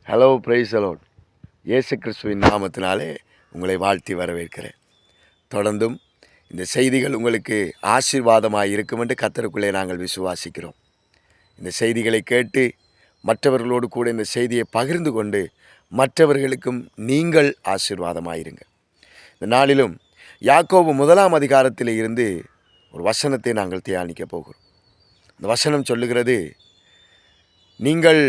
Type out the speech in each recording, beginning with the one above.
Hello, praise the Lord. இயேசு கிறிஸ்துவின் நாமத்தினாலே உங்களை வாழ்த்தி வரவேற்கிறேன். தொடர்ந்தும் இந்த செய்திகள் உங்களுக்கு ஆசீர்வாதமாக இருக்கும் என்று கர்த்தருக்குள்ளே நாங்கள் விசுவாசிக்கிறோம். இந்த செய்திகளை கேட்டு மற்றவர்களோடு கூட இந்த செய்தியை பகிர்ந்து கொண்டு மற்றவர்களுக்கும் நீங்கள் ஆசீர்வாதமாயிருங்க. இந்த நாளிலும் யாக்கோபு 1 அதிகாரத்தில் இருந்து ஒரு வசனத்தை நாங்கள் தியானிக்க போகிறோம். இந்த வசனம் சொல்லுகிறது, நீங்கள்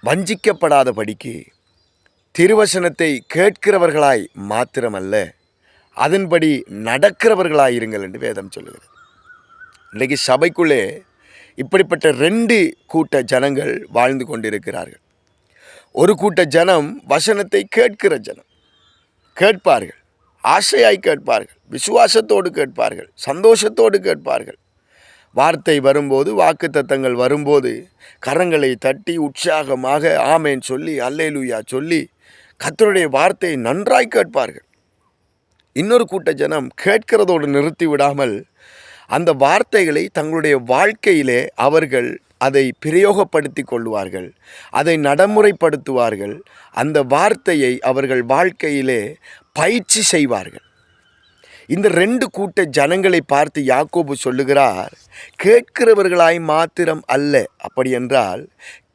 வஞ்சிக்கப்படாதபடிக்கு திருவசனத்தை கேட்கிறவர்களாய் மாத்திரமல்ல, அதன்படி நடக்கிறவர்களாயிருங்கள் என்று வேதம் சொல்லுகிறது. இன்றைக்கு சபைக்குள்ளே இப்படிப்பட்ட 2 கூட்ட ஜனங்கள் வாழ்ந்து கொண்டிருக்கிறார்கள். ஒரு கூட்ட ஜனம் வசனத்தை கேட்கிற ஜனம், கேட்பார்கள், ஆசையாய் கேட்பார்கள், விசுவாசத்தோடு கேட்பார்கள், சந்தோஷத்தோடு கேட்பார்கள். வார்த்தை வரும்போது, வாக்குத்தத்தங்கள் வரும்போது கரங்களை தட்டி உற்சாகமாக ஆமேன் சொல்லி அல்லேலூயா சொல்லி கர்த்தருடைய வார்த்தையை நன்றாய் கேட்பார்கள். இன்னொரு கூட்ட ஜனம் கேட்கிறதோடு நிறுத்தி விடாமல் அந்த வார்த்தைகளை தங்களுடைய வாழ்க்கையிலே அவர்கள் அதை பிரயோகப்படுத்தி கொள்வார்கள், அதை நடைமுறைப்படுத்துவார்கள், அந்த வார்த்தையை அவர்கள் வாழ்க்கையிலே பயிற்சி செய்வார்கள். இந்த 2 கூட்ட ஜனங்களை பார்த்து யாக்கோபு சொல்லுகிறார், கேட்கிறவர்களாய் மாத்திரம் அல்ல. அப்படி என்றால்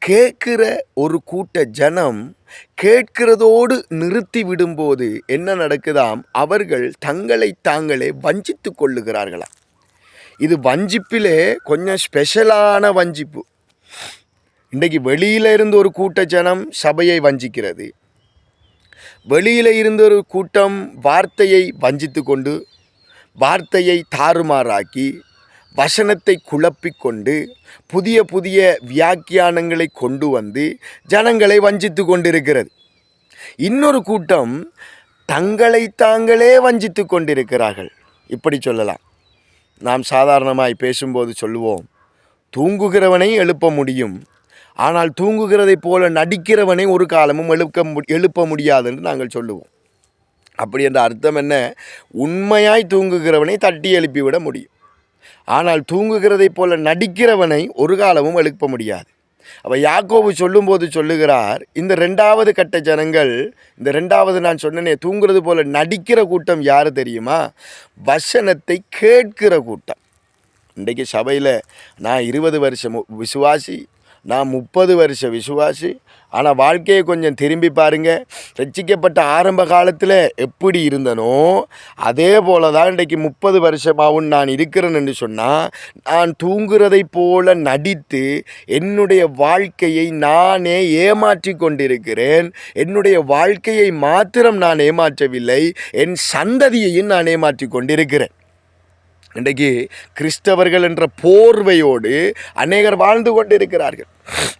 கேட்கிற ஒரு கூட்ட ஜனம் கேட்கிறதோடு நிறுத்தி விடும்போது என்ன நடக்குதாம்? அவர்கள் தங்களை தாங்களே வஞ்சித்து கொள்ளுகிறார்களாம். இது வஞ்சிப்பிலே கொஞ்சம் ஸ்பெஷலான வஞ்சிப்பு. இன்றைக்கு வெளியில இருந்து ஒரு கூட்ட ஜனம் சபையை வஞ்சிக்கிறது, வெளியில் இருந்த ஒரு கூட்டம் வார்த்தையை வஞ்சித்து கொண்டு வார்த்தையை தாறுமாறாக்கி வசனத்தை குழப்பிக்கொண்டு புதிய புதிய வியாக்கியானங்களை கொண்டு வந்து ஜனங்களை வஞ்சித்து கொண்டிருக்கிறது. இன்னொரு கூட்டம் தங்களை தாங்களே வஞ்சித்து கொண்டிருக்கிறார்கள். இப்படி சொல்லலாம். நாம் சாதாரணமாய் பேசும்போது சொல்லுவோம், தூங்குகிறவனை எழுப்ப முடியும், ஆனால் தூங்குகிறதை போல நடிக்கிறவனை ஒரு காலமும் எழுப்ப முடியாது என்று நாங்கள் சொல்லுவோம். அப்படி என்ற அர்த்தம் என்ன? உண்மையாய் தூங்குகிறவனை தட்டி எழுப்பிவிட முடியும், ஆனால் தூங்குகிறதை போல நடிக்கிறவனை ஒரு காலமும் எழுப்ப முடியாது. அப்போ யாக்கோபு சொல்லும்போது சொல்லுகிறார், இந்த 2வது கட்ட ஜனங்கள், இந்த 2வது நான் சொன்னனே தூங்குறது போல நடிக்கிற கூட்டம் யார் தெரியுமா? வசனத்தை கேட்கிற கூட்டம். இன்றைக்கு சபையில் நான் 20 வருஷம் விசுவாசி, நான் 30 வருஷ விசுவாசி, ஆனால் வாழ்க்கையை கொஞ்சம் திரும்பி பாருங்கள். ரட்சிக்கப்பட்ட ஆரம்ப காலத்தில் எப்படி இருந்தனோ அதே போல தான் இன்றைக்கு 30 வருஷமாகவும் நான் இருக்கிறேன் என்று சொன்னால், நான் தூங்குறதை போல நடித்து என்னுடைய வாழ்க்கையை நானே ஏமாற்றி கொண்டிருக்கிறேன். என்னுடைய வாழ்க்கையை மாத்திரம் நான் ஏமாற்றவில்லை, என் சந்ததியையும் நான் ஏமாற்றி கொண்டிருக்கிறேன். இன்றைக்கு கிறிஸ்தவர்கள் என்ற போர்வையோடு அநேகர் வாழ்ந்து கொண்டிருக்கிறார்கள்.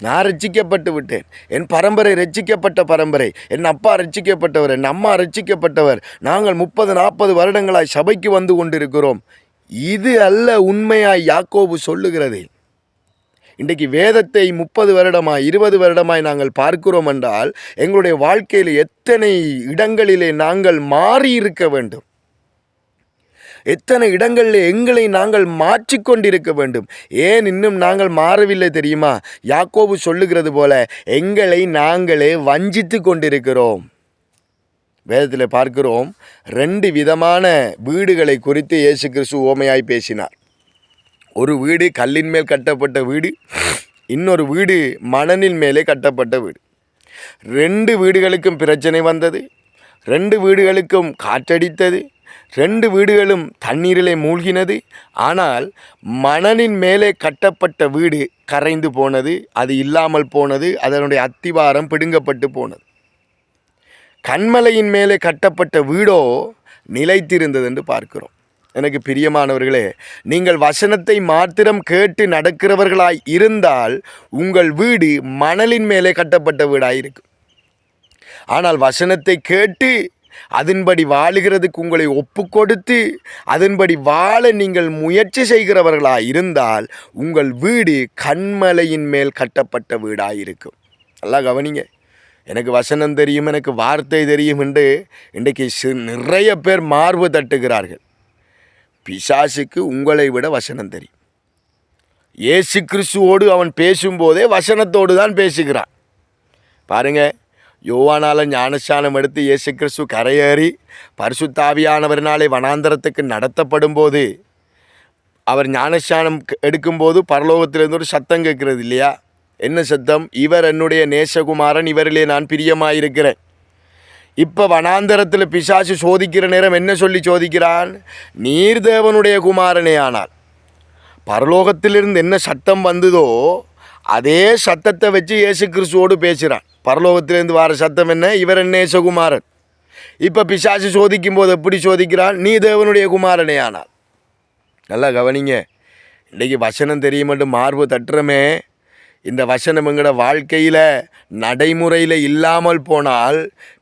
நான் ரட்சிக்கப்பட்டு விட்டேன், என் பரம்பரை ரட்சிக்கப்பட்ட பரம்பரை, என் அப்பா ரட்சிக்கப்பட்டவர், என் அம்மா ரட்சிக்கப்பட்டவர், நாங்கள் 30-40 வருடங்களாய் சபைக்கு வந்து கொண்டிருக்கிறோம். இது அல்ல உண்மையாய் யாக்கோபு சொல்லுகிறது. இன்றைக்கு வேதத்தை 30 வருடமாய் 20 வருடமாய் நாங்கள் பார்க்கிறோம் என்றால் எங்களுடைய வாழ்க்கையில் எத்தனை இடங்களிலே நாங்கள் மாறி இருக்க வேண்டும், எத்தனை இடங்களில் எங்களை நாங்கள் மாற்றிக்கொண்டிருக்க வேண்டும். ஏன் இன்னும் நாங்கள் மாறவில்லை தெரியுமா? யாக்கோபு சொல்லுகிறது போல எங்களை நாங்களே வஞ்சித்து கொண்டிருக்கிறோம். வேதத்தில் பார்க்கிறோம், 2 விதமான வீடுகளை குறித்து இயேசு கிறிஸ்து உவமையாய் பேசினார். ஒரு வீடு கல்லின் மேல் கட்டப்பட்ட வீடு, இன்னொரு வீடு மணலின் மேலே கட்டப்பட்ட வீடு. 2 வீடுகளுக்கும் பிரச்சனை வந்தது, 2 வீடுகளுக்கும் காற்றடித்தது, 2 வீடுகளும் தண்ணீரிலே மூழ்கினது. ஆனால் மணலின் மேலே கட்டப்பட்ட வீடு கரைந்து போனது, அது இல்லாமல் போனது, அதனுடைய அத்திவாரம் பிடுங்கப்பட்டு போனது. கன்மலையின் மேலே கட்டப்பட்ட வீடோ நிலைத்திருந்தது என்று பார்க்கிறோம். எனக்கு பிரியமானவர்களே, நீங்கள் வசனத்தை மாத்திரம் கேட்டு நடக்கிறவர்களாய் இருந்தால் உங்கள் வீடு மணலின் மேலே கட்டப்பட்ட வீடாயிருக்கும். ஆனால் வசனத்தை கேட்டு அதன்படி வாழுகிறதுக்கு உங்களை ஒப்பு கொடுத்து அதன்படி வாழ நீங்கள் முயற்சி செய்கிறவர்களாக இருந்தால் உங்கள் வீடு கன்மலையின் மேல் கட்டப்பட்ட வீடாயிருக்கும். நல்லா கவனிங்க. எனக்கு வசனம் தெரியும், எனக்கு வார்த்தை தெரியும் என்று இன்றைக்கு நிறைய பேர் மார்பு தட்டுகிறார்கள். பிசாசுக்கு உங்களை விட வசனம் தெரியும். இயேசு கிறிஸ்துவோடு அவன் பேசும்போதே வசனத்தோடு தான் பேசுகிறான். பாருங்க, யோவானால ஞானஸ்நானம் எடுத்து இயேசு கிறிஸ்து கரையேறி பரிசுத்த ஆவியானவரினாலே வனாந்தரத்துக்கு நடத்தப்படும் போது, அவர் ஞானஸ்நானம் எடுக்கும்போது பரலோகத்திலிருந்து ஒரு சத்தம் கேட்கிறது இல்லையா? என்ன சத்தம்? இவர் என்னுடைய நேசகுமாரன், இவரிலே நான் பிரியமாயிருக்கிறேன். இப்போ வனாந்தரத்தில் பிசாசு சோதிக்கிற நேரம் என்ன சொல்லி சோதிக்கிறான்? நீர் தேவனுடைய குமாரனே. ஆனால் பரலோகத்திலிருந்து என்ன சத்தம் வந்ததோ அதே சத்தத்தை வச்சு இயேசு கிறிஸ்துவோடு பேசுகிறான். பரலோகத்திலிருந்து வர சத்தம் என்ன? இவர் என் நேசகுமாரன். இப்போ பிசாசு சோதிக்கும் போது எப்படி சோதிக்கிறான்? நீ தேவனுடைய குமாரனே. ஆனால் நல்லா கவனிங்க, இன்றைக்கி வசனம் தெரிய மட்டும் மார்பு தட்டுறமே, இந்த வசனம் எங்களோட வாழ்க்கையில் நடைமுறையில் இல்லாமல் போனால்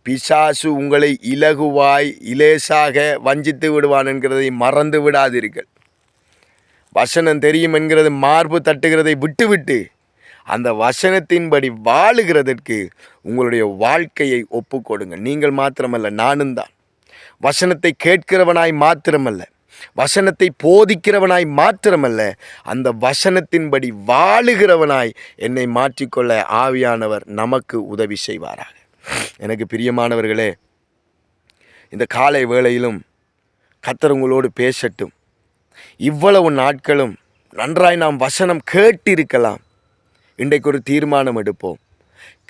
பிசாசு உங்களை இலகுவாய் இலேசாக வஞ்சித்து விடுவான் என்கிறதை மறந்து விடாதீர்கள். வசனம் தெரியும் என்கிறது மார்பு தட்டுகிறதை விட்டுவிட்டு அந்த வசனத்தின்படி வாழுகிறதற்கு உங்களுடைய வாழ்க்கையை ஒப்பு கொடுங்க. நீங்கள் மாத்திரமல்ல, நானும் தான். வசனத்தை கேட்கிறவனாய் மாத்திரமல்ல, வசனத்தை போதிக்கிறவனாய் மாத்திரமல்ல, அந்த வசனத்தின்படி வாழுகிறவனாய் என்னை மாற்றிக்கொள்ள ஆவியானவர் நமக்கு உதவி செய்வாராக. எனக்கு பிரியமானவர்களே, இந்த காலை வேளையிலும் கர்த்தர் உங்களோடு பேசட்டும். இவ்வளவு நாட்களும் நன்றாய் நாம் வசனம் கேட்டிருக்கலாம். இன்றைக்கு ஒரு தீர்மானம் எடுப்போம்.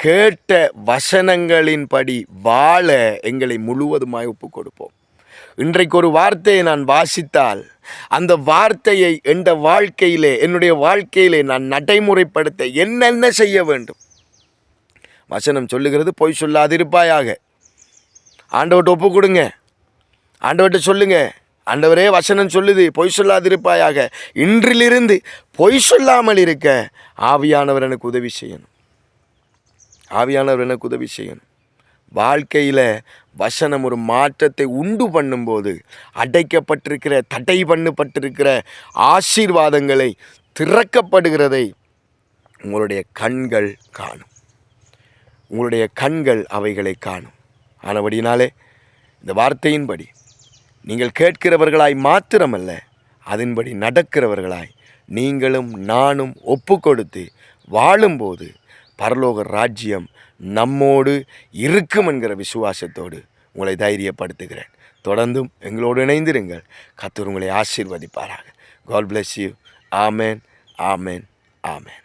கேட்ட வசனங்களின்படி வாழ எங்களை முழுவதுமாய் ஒப்பு கொடுப்போம். இன்றைக்கு ஒரு வார்த்தையை நான் வாசித்தால் அந்த வார்த்தையை என்ற வாழ்க்கையிலே, என்னுடைய வாழ்க்கையிலே நான் நடைமுறைப்படுத்த என்னென்ன செய்ய வேண்டும்? வசனம் சொல்லுகிறது, பொய் சொல்லாதிருப்பாயாக. ஆண்டவர்கிட்ட ஒப்பு கொடுங்க. ஆண்டவர்கிட்ட சொல்லுங்க, ஆண்டவரே வசனம் சொல்லுது பொய் சொல்லாதிருப்பாயாக. இன்றிலிருந்து பொய் சொல்லாமல் இருக்க ஆவியானவர் எனக்கு உதவி செய்யணும். ஆவியானவர் எனக்கு உதவி செய்யணும். வாழ்க்கையில் வசனம் ஒரு மாற்றத்தை உண்டு பண்ணும்போது அடைக்கப்பட்டிருக்கிற, தடை பண்ணப்பட்டிருக்கிற ஆசீர்வாதங்களை திறக்கப்படுகிறதை உங்களுடைய கண்கள் காணும். உங்களுடைய கண்கள் அவைகளை காணும். ஆனபடினாலே இந்த வார்த்தையின்படி நீங்கள் கேட்கிறவர்களாய் மாத்திரமல்ல, அதன்படி நடக்கிறவர்களாய் நீங்களும் நானும் ஒப்பு கொடுத்து வாழும்போது பரலோக ராஜ்யம் நம்மோடு இருக்கும் என்கிற விசுவாசத்தோடு உங்களை தைரியப்படுத்துகிறேன். தொடர்ந்தும் எங்களோடு இணைந்திருங்கள். கர்த்தர் உங்களை ஆசீர்வதிப்பாராக. God bless you. Amen, amen, amen.